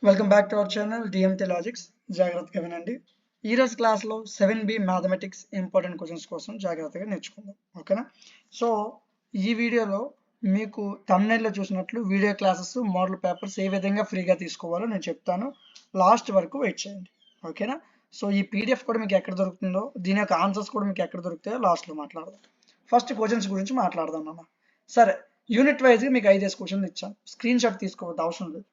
Welcome back to our channel DMT logics. జాగ్రత్తగా వినండి. ఈరోజు క్లాస్లో 7B మ్యాథమెటిక్స్ ఇంపార్టెంట్ క్వశ్చన్స్ కోసం జాగ్రత్తగా నేర్చుకుందాం. ఓకేనా? సో ఈ వీడియోలో మీకు thumbnail లో చూసినట్లు వీడియో క్లాసెస్ మోడల్ పేపర్స్ ఏ విధంగా ఫ్రీగా తీసుకోవాలో నేను చెప్తాను. లాస్ట్ వరకు వెయిట్ చేయండి. ఓకేనా? సో ఈ పీడిఎఫ్ కూడా మీకు ఎక్కడ దొరుకుతుందో, దీని యొక్క ఆన్సర్స్ కూడా మీకు ఎక్కడ దొరుకుతాయో లాస్ట్లో మాట్లాడదాం. ఫస్ట్ క్వశ్చన్స్ గురించి మాట్లాడదాం అన్న. సరే, యూనిట్ వైజ్గా మీకు 5 క్వశ్చన్లు ఇచ్చాను. స్క్రీన్ షాట్ తీసుకోవద్దు, అవసరం లేదు,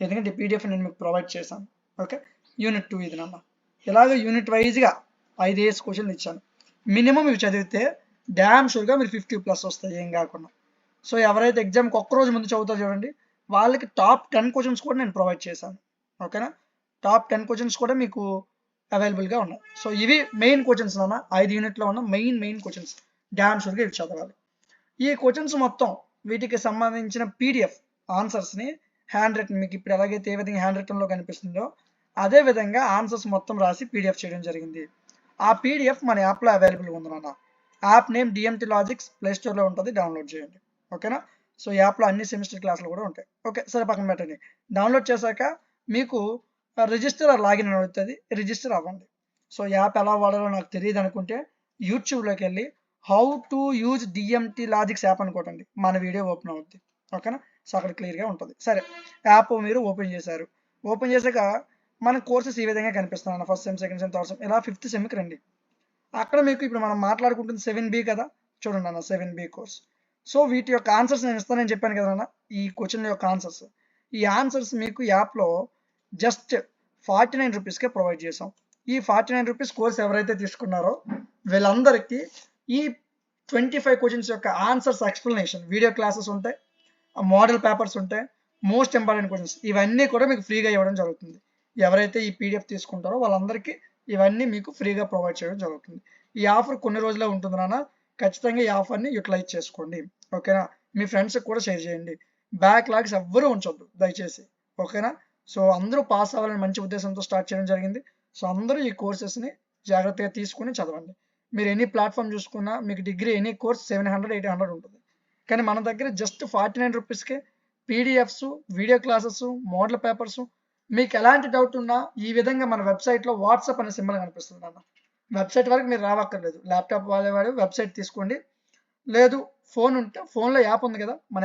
ఎందుకంటే పీడిఎఫ్ నేను మీకు ప్రొవైడ్ చేశాను. ఓకే, యూనిట్ 2 ఇది నాన్న. ఇలాగ యూనిట్ వైజ్గా 5 క్వశ్చన్లు ఇచ్చాను. మినిమం ఇవి చదివితే డ్యామ్ షూర్గా మీరు 50+ వస్తాయి ఏం కాకుండా. సో ఎవరైతే ఎగ్జామ్కి ఒక్కరోజు ముందు చదువుతారో చూడండి, వాళ్ళకి టాప్ 10 క్వశ్చన్స్ కూడా నేను ప్రొవైడ్ చేశాను. ఓకేనా? టాప్ 10 క్వశ్చన్స్ కూడా మీకు అవైలబుల్గా ఉన్నాయి. సో ఇవి మెయిన్ క్వశ్చన్స్ నాన్న, 5 యూనిట్లో ఉన్న మెయిన్ క్వశ్చన్స్. డ్యామ్ షూర్గా ఇవి చదవాలి. ఈ క్వశ్చన్స్ మొత్తం వీటికి సంబంధించిన పీడిఎఫ్ ఆన్సర్స్ని హ్యాండ్ రిటన్, మీకు ఇప్పుడు ఎలాగైతే ఏ విధంగా హ్యాండ్ రిటన్లో కనిపిస్తుందో అదే విధంగా ఆన్సర్స్ మొత్తం రాసి పీడిఎఫ్ చేయడం జరిగింది. ఆ పీడిఎఫ్ మన యాప్లో అవైలబుల్గా ఉంది నాన్న. యాప్ నేమ్ డిఎంటీ లాజిక్స్, ప్లేస్టోర్లో ఉంటుంది, డౌన్లోడ్ చేయండి. ఓకేనా? సో యాప్లో అన్ని సెమిస్టర్ క్లాసులు కూడా ఉంటాయి. ఓకే, సరే పక్కన పెట్టండి. డౌన్లోడ్ చేశాక మీకు రిజిస్టర్ లాగిన్ అని అవుతుంది, రిజిస్టర్ అవ్వండి. సో యాప్ ఎలా వాడాలో నాకు తెలియదు అనుకుంటే యూట్యూబ్లోకి వెళ్ళి how to use DMT logics app అనుకోండి, మన వీడియో ఓపెన్ అవుద్ది. ఓకేనా? సో అక్కడ క్లియర్గా ఉంటుంది. సరే, యాప్ మీరు ఓపెన్ చేశారు. ఓపెన్ చేశాక మన కోర్సెస్ ఈ విధంగా కనిపిస్తున్నాను. First sem, second sem, third sem, ఇలా 5th సెమ్కి రండి. అక్కడ మీకు ఇప్పుడు మనం మాట్లాడుకుంటుంది 7B కదా, చూడండి అన్న, 7B కోర్స్. సో వీటి యొక్క ఆన్సర్స్ నేను ఇస్తానని చెప్పాను కదా అన్న, ఈ క్వశ్చన్ యొక్క ఆన్సర్స్. ఈ ఆన్సర్స్ మీకు యాప్లో జస్ట్ 49 రూపీస్కే ప్రొవైడ్ చేసాం. ఈ 49 రూపీస్ కోర్స్ ఎవరైతే తీసుకున్నారో వీళ్ళందరికీ ఈ 25 క్వశ్చన్స్ యొక్క ఆన్సర్స్ ఎక్స్ప్లెనేషన్ వీడియో క్లాసెస్ ఉంటాయి, మోడల్ పేపర్స్ ఉంటాయి, మోస్ట్ ఇంపార్టెంట్ క్వశ్చన్స్ ఇవన్నీ కూడా మీకు ఫ్రీగా ఇవ్వడం జరుగుతుంది. ఎవరైతే ఈ పీడిఎఫ్ తీసుకుంటారో వాళ్ళందరికీ ఇవన్నీ మీకు ఫ్రీగా ప్రొవైడ్ చేయడం జరుగుతుంది. ఈ ఆఫర్ కొన్ని రోజులే ఉంటుంది నాన్న, ఖచ్చితంగా ఈ ఆఫర్ని యూటిలైజ్ చేసుకోండి. ఓకేనా? మీ ఫ్రెండ్స్కి కూడా షేర్ చేయండి. బ్యాక్లాగ్స్ ఎవ్వరూ ఉంచొద్దు దయచేసి. ఓకేనా? సో అందరూ పాస్ అవ్వాలని మంచి ఉద్దేశంతో స్టార్ట్ చేయడం జరిగింది. సో అందరూ ఈ కోర్సెస్ని జాగ్రత్తగా తీసుకుని చదవండి. మీరు ఎనీ ప్లాట్ఫామ్ చూసుకున్నా మీకు డిగ్రీ ఎనీ కోర్స్ 700, 800 ఉంటుంది. కానీ మన దగ్గర జస్ట్ 49 రూపీస్కే PDFs, video classes, model papers. మీకు ఎలాంటి డౌట్ ఉన్నా ఈ విధంగా మన వెబ్సైట్లో వాట్సాప్ అనే సింబల్ కనిపిస్తుంది అన్న. వెబ్సైట్ వరకు మీరు రావక్కర్లేదు, ల్యాప్టాప్ వాడేవాడు వెబ్సైట్ తీసుకోండి. లేదు ఫోన్ ఉంటే ఫోన్లో యాప్ ఉంది కదా మన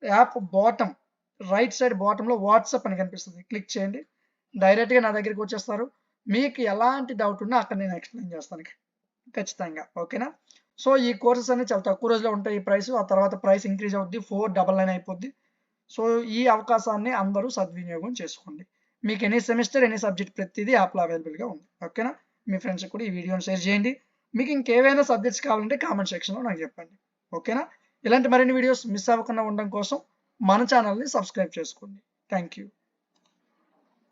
యాప్ బాటమ్ రైట్ సైడ్ బాటంలో వాట్సాప్ అని కనిపిస్తుంది, క్లిక్ చేయండి. డైరెక్ట్గా నా దగ్గరికి వచ్చేస్తారు. మీకు ఎలాంటి డౌట్ ఉన్నా అక్కడ నేను ఎక్స్ప్లెయిన్ చేస్తాను ఖచ్చితంగా. ఓకేనా? సో ఈ కోర్సెస్ అన్ని చాలా తక్కువ రోజులో ఉంటాయి. ఈ ప్రైస్ ఆ తర్వాత ప్రైస్ ఇంక్రీజ్ అవుద్ది, 499 అయిపోద్ది. సో ఈ అవకాశాన్ని అందరూ సద్వినియోగం చేసుకోండి. మీకు ఎనీ సెమిస్టర్, ఎనీ సబ్జెక్ట్ ప్రతిదీ యాప్లో అవైలబుల్గా ఉంది. ఓకేనా? మీ ఫ్రెండ్స్కి కూడా ఈ వీడియోని షేర్ చేయండి. మీకు ఇంకేవైనా సబ్జెక్ట్స్ కావాలంటే కామెంట్ సెక్షన్లో నాకు చెప్పండి. ఓకేనా? ఇలాంటి మరిన్ని వీడియోస్ మిస్ అవ్వకుండా ఉండడం కోసం మన ఛానల్ని సబ్స్క్రైబ్ చేసుకోండి. Thank you.